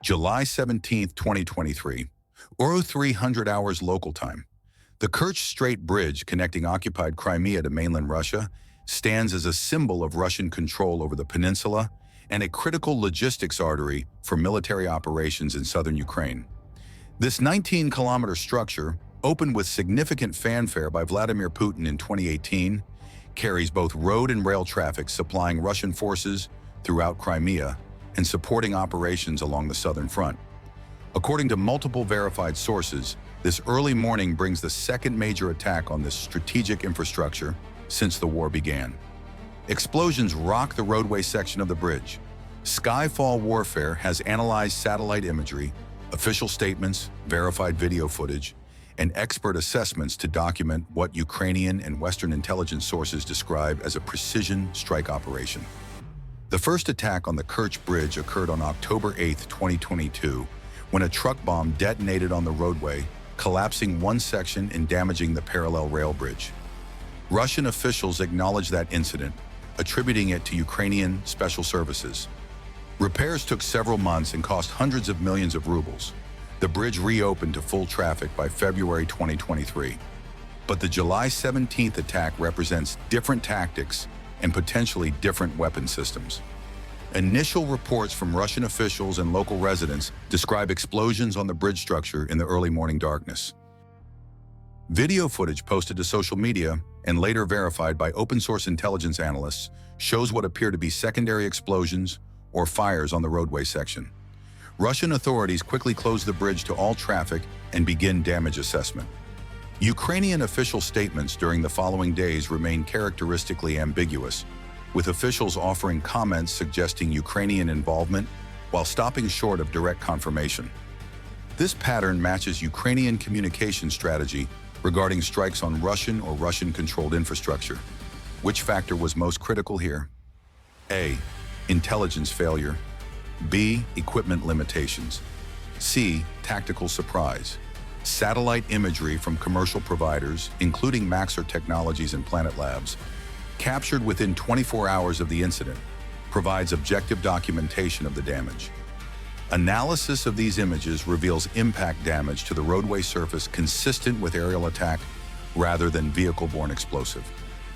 July 17, 2023, or 300 hours local time. The Kerch Strait Bridge connecting occupied Crimea to mainland Russia stands as a symbol of Russian control over the peninsula and a critical logistics artery for military operations in southern Ukraine. This 19-kilometer structure, opened with significant fanfare by Vladimir Putin in 2018, carries both road and rail traffic supplying Russian forces throughout Crimea and supporting operations along the southern front. According to multiple verified sources, this early morning brings the second major attack on this strategic infrastructure since the war began. Explosions rock the roadway section of the bridge. Skyfall Warfare has analyzed satellite imagery, official statements, verified video footage, and expert assessments to document what Ukrainian and Western intelligence sources describe as a precision strike operation. The first attack on the Kerch Bridge occurred on October 8, 2022, when a truck bomb detonated on the roadway, collapsing one section and damaging the parallel rail bridge. Russian officials acknowledged that incident, attributing it to Ukrainian special services. Repairs took several months and cost hundreds of millions of rubles. The bridge reopened to full traffic by February 2023. But the July 17th attack represents different tactics and potentially different weapon systems. Initial reports from Russian officials and local residents describe explosions on the bridge structure in the early morning darkness. Video footage posted to social media and later verified by open-source intelligence analysts shows what appear to be secondary explosions or fires on the roadway section. Russian authorities quickly closed the bridge to all traffic and begin damage assessment. Ukrainian official statements during the following days remain characteristically ambiguous, with officials offering comments suggesting Ukrainian involvement while stopping short of direct confirmation. This pattern matches Ukrainian communication strategy regarding strikes on Russian or Russian-controlled infrastructure. Which factor was most critical here? A. Intelligence failure. B. Equipment limitations. C. Tactical surprise. Satellite imagery from commercial providers, including Maxar Technologies and Planet Labs, captured within 24 hours of the incident, provides objective documentation of the damage. Analysis of these images reveals impact damage to the roadway surface consistent with aerial attack rather than vehicle-borne explosive.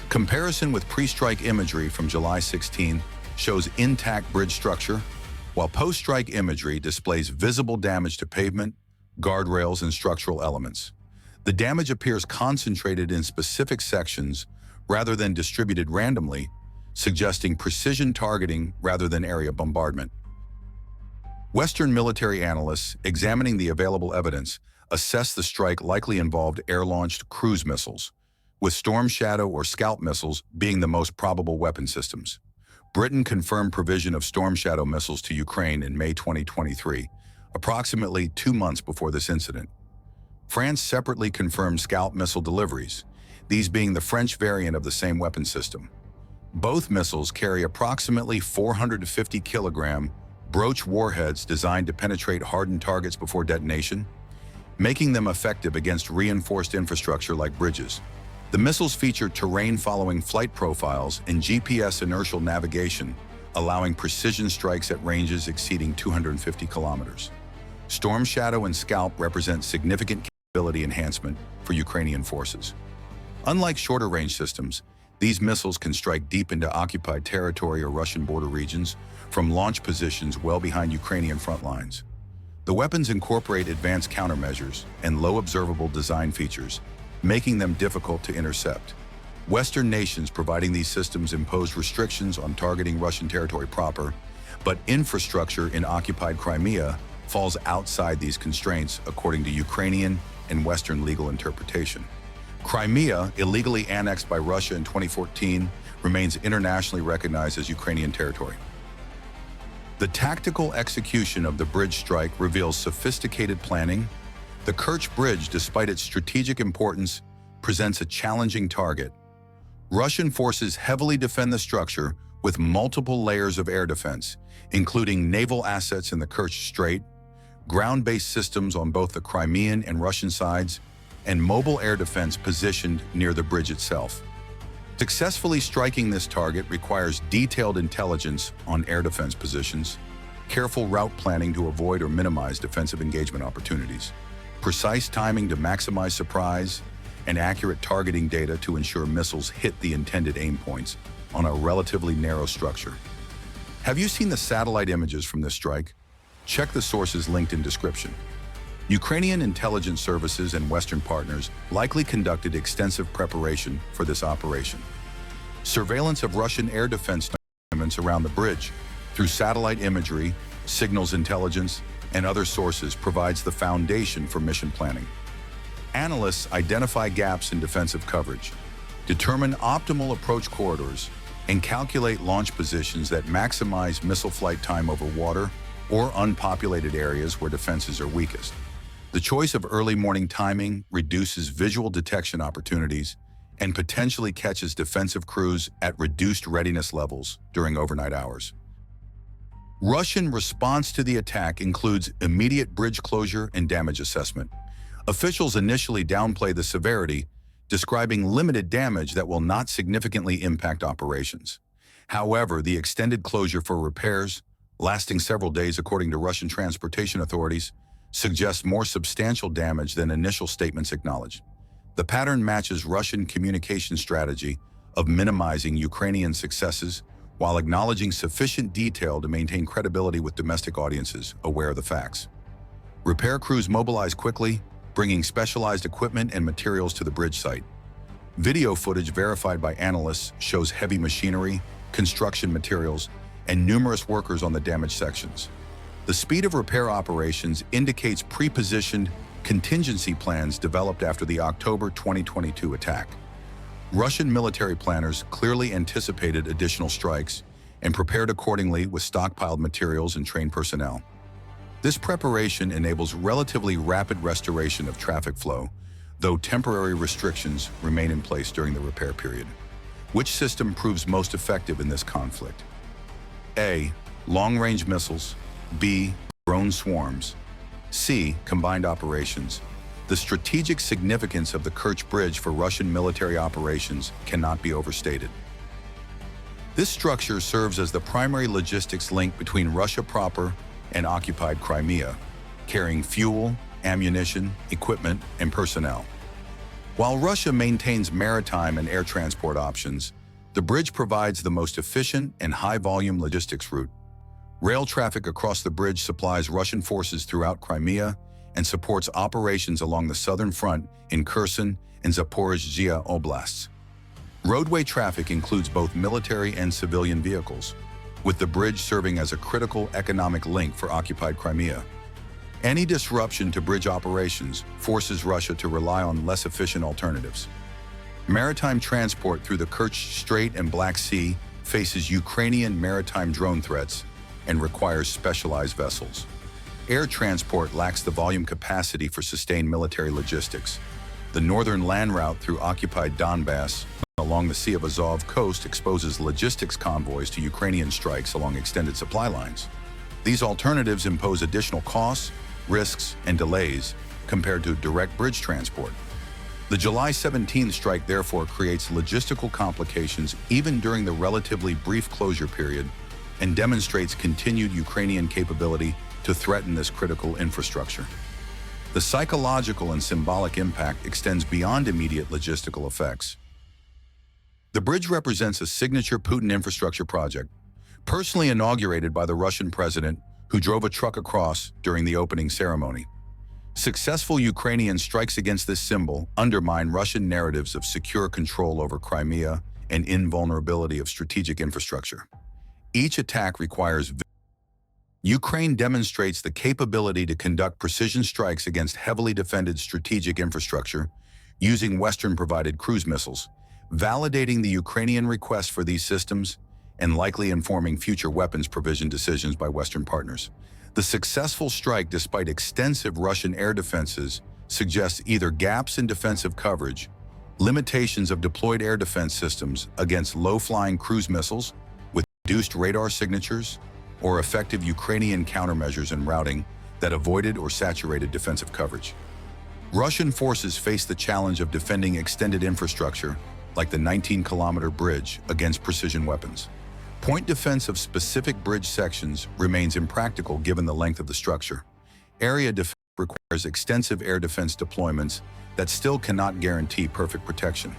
Comparison with pre-strike imagery from July 16 shows intact bridge structure, while post-strike imagery displays visible damage to pavement, guardrails, and structural elements. The damage appears concentrated in specific sections rather than distributed randomly, suggesting precision targeting rather than area bombardment. Western military analysts examining the available evidence assess the strike likely involved air-launched cruise missiles, with Storm Shadow or Scalp missiles being the most probable weapon systems. Britain confirmed provision of Storm Shadow missiles to Ukraine in May 2023, approximately 2 months before this incident. France separately confirmed Scalp missile deliveries, these being the French variant of the same weapon system. Both missiles carry approximately 450-kilogram broach warheads designed to penetrate hardened targets before detonation, making them effective against reinforced infrastructure like bridges. The missiles feature terrain-following flight profiles and GPS inertial navigation, allowing precision strikes at ranges exceeding 250 kilometers. Storm Shadow and Scalp represent significant capability enhancement for Ukrainian forces. Unlike shorter-range systems, these missiles can strike deep into occupied territory or Russian border regions from launch positions well behind Ukrainian front lines. The weapons incorporate advanced countermeasures and low observable design features, making them difficult to intercept. Western nations providing these systems impose restrictions on targeting Russian territory proper, but infrastructure in occupied Crimea falls outside these constraints according to Ukrainian and Western legal interpretation. Crimea, illegally annexed by Russia in 2014, remains internationally recognized as Ukrainian territory. The tactical execution of the bridge strike reveals sophisticated planning. The Kerch Bridge, despite its strategic importance, presents a challenging target. Russian forces heavily defend the structure with multiple layers of air defense, including naval assets in the Kerch Strait, ground-based systems on both the Crimean and Russian sides, and mobile air defense positioned near the bridge itself. Successfully striking this target requires detailed intelligence on air defense positions, careful route planning to avoid or minimize defensive engagement opportunities, precise timing to maximize surprise, and accurate targeting data to ensure missiles hit the intended aim points on a relatively narrow structure. Have you seen the satellite images from this strike? Check the sources linked in description. Ukrainian intelligence services and Western partners likely conducted extensive preparation for this operation. Surveillance of Russian air defense deployments around the bridge through satellite imagery, signals intelligence, and other sources provides the foundation for mission planning. Analysts identify gaps in defensive coverage, determine optimal approach corridors, and calculate launch positions that maximize missile flight time over water or unpopulated areas where defenses are weakest. The choice of early morning timing reduces visual detection opportunities and potentially catches defensive crews at reduced readiness levels during overnight hours. Russian response to the attack includes immediate bridge closure and damage assessment. Officials initially downplay the severity, describing limited damage that will not significantly impact operations. However, the extended closure for repairs, lasting several days according to Russian transportation authorities, suggests more substantial damage than initial statements acknowledged. The pattern matches Russian communication strategy of minimizing Ukrainian successes while acknowledging sufficient detail to maintain credibility with domestic audiences aware of the facts. Repair crews mobilize quickly, bringing specialized equipment and materials to the bridge site. Video footage verified by analysts shows heavy machinery, construction materials, and numerous workers on the damaged sections. The speed of repair operations indicates pre-positioned contingency plans developed after the October 2022 attack. Russian military planners clearly anticipated additional strikes and prepared accordingly with stockpiled materials and trained personnel. This preparation enables relatively rapid restoration of traffic flow, though temporary restrictions remain in place during the repair period. Which system proves most effective in this conflict? A. Long-range missiles. B. Drone swarms. C. Combined operations. The strategic significance of the Kerch Bridge for Russian military operations cannot be overstated. This structure serves as the primary logistics link between Russia proper and occupied Crimea, carrying fuel, ammunition, equipment, and personnel. While Russia maintains maritime and air transport options, the bridge provides the most efficient and high-volume logistics route. Rail traffic across the bridge supplies Russian forces throughout Crimea and supports operations along the southern front in Kherson and Zaporizhzhia oblasts. Roadway traffic includes both military and civilian vehicles, with the bridge serving as a critical economic link for occupied Crimea. Any disruption to bridge operations forces Russia to rely on less efficient alternatives. Maritime transport through the Kerch Strait and Black Sea faces Ukrainian maritime drone threats and requires specialized vessels. Air transport lacks the volume capacity for sustained military logistics. The northern land route through occupied Donbass along the Sea of Azov coast exposes logistics convoys to Ukrainian strikes along extended supply lines. These alternatives impose additional costs, risks, and delays compared to direct bridge transport. The July 17th strike therefore creates logistical complications even during the relatively brief closure period and demonstrates continued Ukrainian capability to threaten this critical infrastructure. The psychological and symbolic impact extends beyond immediate logistical effects. The bridge represents a signature Putin infrastructure project, personally inaugurated by the Russian president, who drove a truck across during the opening ceremony. Successful Ukrainian strikes against this symbol undermine Russian narratives of secure control over Crimea and invulnerability of strategic infrastructure. Each attack requires Ukraine demonstrates the capability to conduct precision strikes against heavily defended strategic infrastructure using Western-provided cruise missiles, validating the Ukrainian request for these systems and likely informing future weapons provision decisions by Western partners. The successful strike, despite extensive Russian air defenses, suggests either gaps in defensive coverage, limitations of deployed air defense systems against low-flying cruise missiles with reduced radar signatures, or effective Ukrainian countermeasures and routing that avoided or saturated defensive coverage. Russian forces face the challenge of defending extended infrastructure, like the 19-kilometer bridge, against precision weapons. Point defense of specific bridge sections remains impractical given the length of the structure. Area defense requires extensive air defense deployments that still cannot guarantee perfect protection.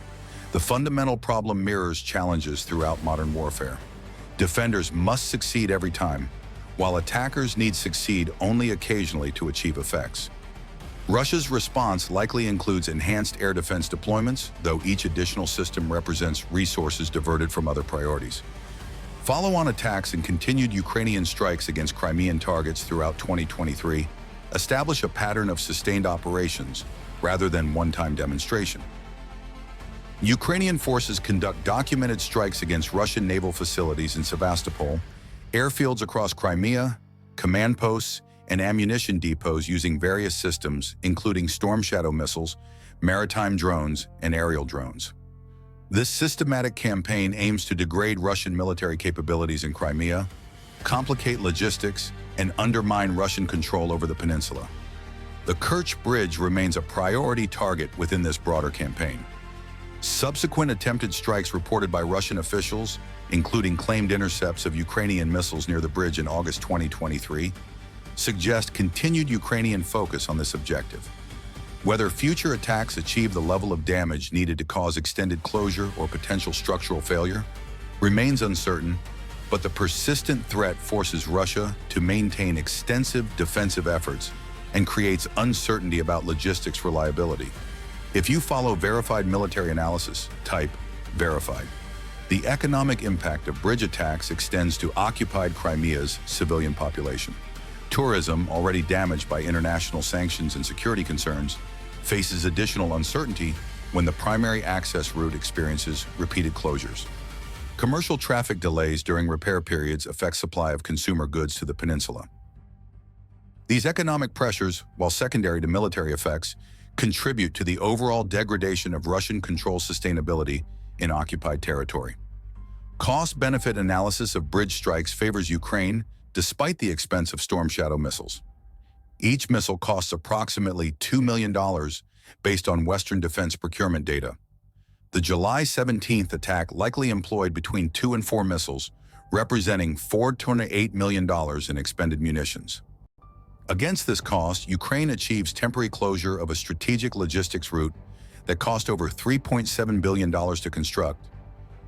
The fundamental problem mirrors challenges throughout modern warfare. Defenders must succeed every time, while attackers need succeed only occasionally to achieve effects. Russia's response likely includes enhanced air defense deployments, though each additional system represents resources diverted from other priorities. Follow-on attacks and continued Ukrainian strikes against Crimean targets throughout 2023 establish a pattern of sustained operations rather than one-time demonstration. Ukrainian forces conduct documented strikes against Russian naval facilities in Sevastopol, airfields across Crimea, command posts, and ammunition depots using various systems, including Storm Shadow missiles, maritime drones, and aerial drones. This systematic campaign aims to degrade Russian military capabilities in Crimea, complicate logistics, and undermine Russian control over the peninsula. The Kerch Bridge remains a priority target within this broader campaign. Subsequent attempted strikes reported by Russian officials, including claimed intercepts of Ukrainian missiles near the bridge in August 2023, suggest continued Ukrainian focus on this objective. Whether future attacks achieve the level of damage needed to cause extended closure or potential structural failure remains uncertain, but the persistent threat forces Russia to maintain extensive defensive efforts and creates uncertainty about logistics reliability. If you follow verified military analysis, type verified. The economic impact of bridge attacks extends to occupied Crimea's civilian population. Tourism, already damaged by international sanctions and security concerns, faces additional uncertainty when the primary access route experiences repeated closures. Commercial traffic delays during repair periods affect supply of consumer goods to the peninsula. These economic pressures, while secondary to military effects, contribute to the overall degradation of Russian control sustainability in occupied territory. Cost-benefit analysis of bridge strikes favors Ukraine despite the expense of Storm Shadow missiles. Each missile costs approximately $2 million based on Western defense procurement data. The July 17th attack likely employed between 2 and 4 missiles, representing $4 to $8 million in expended munitions. Against this cost, Ukraine achieves temporary closure of a strategic logistics route that cost over $3.7 billion to construct,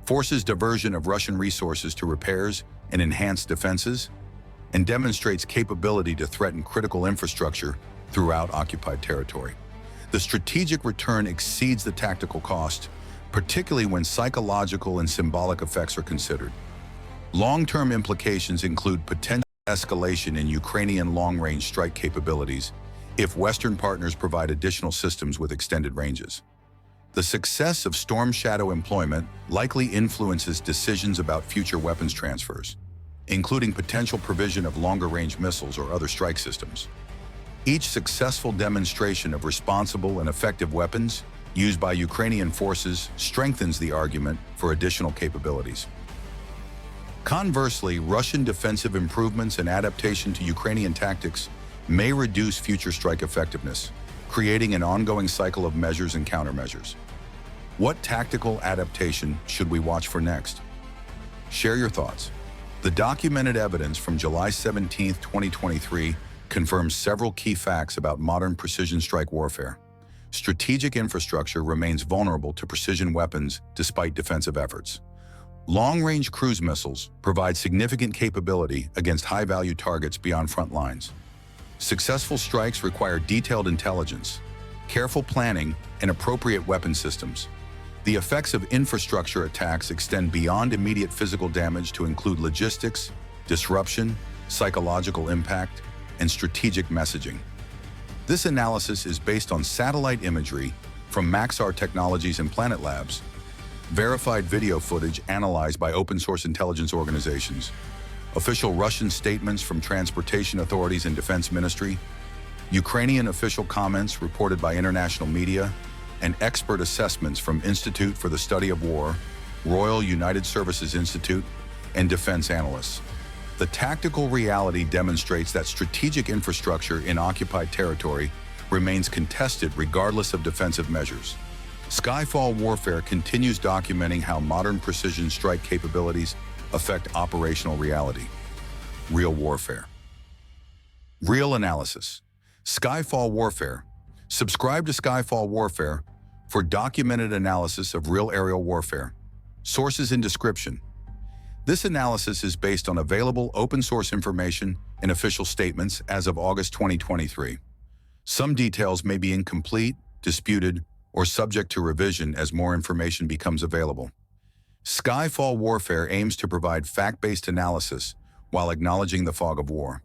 forces diversion of Russian resources to repairs and enhanced defenses, and demonstrates capability to threaten critical infrastructure throughout occupied territory. The strategic return exceeds the tactical cost, particularly when psychological and symbolic effects are considered. Long-term implications include potential escalation in Ukrainian long-range strike capabilities if Western partners provide additional systems with extended ranges. The success of Storm Shadow employment likely influences decisions about future weapons transfers, including potential provision of longer-range missiles or other strike systems. Each successful demonstration of responsible and effective weapons used by Ukrainian forces strengthens the argument for additional capabilities. Conversely, Russian defensive improvements and adaptation to Ukrainian tactics may reduce future strike effectiveness, creating an ongoing cycle of measures and countermeasures. What tactical adaptation should we watch for next? Share your thoughts. The documented evidence from July 17, 2023 confirms several key facts about modern precision strike warfare. Strategic infrastructure remains vulnerable to precision weapons despite defensive efforts. Long-range cruise missiles provide significant capability against high-value targets beyond front lines. Successful strikes require detailed intelligence, careful planning, and appropriate weapon systems. The effects of infrastructure attacks extend beyond immediate physical damage to include logistics, disruption, psychological impact, and strategic messaging. This analysis is based on satellite imagery from Maxar Technologies and Planet Labs, verified video footage analyzed by open-source intelligence organizations, official Russian statements from transportation authorities and defense ministry, Ukrainian official comments reported by international media, and expert assessments from Institute for the Study of War, Royal United Services Institute, and defense analysts. The tactical reality demonstrates that strategic infrastructure in occupied territory remains contested regardless of defensive measures. Skyfall warfare continues documenting how modern precision strike capabilities affect operational reality. Real warfare. Real analysis. Skyfall warfare. Subscribe to Skyfall Warfare for documented analysis of real aerial warfare. Sources in description. This analysis is based on available open-source information and official statements as of August 2023. Some details may be incomplete, disputed, or subject to revision as more information becomes available. Skyfall Warfare aims to provide fact-based analysis while acknowledging the fog of war.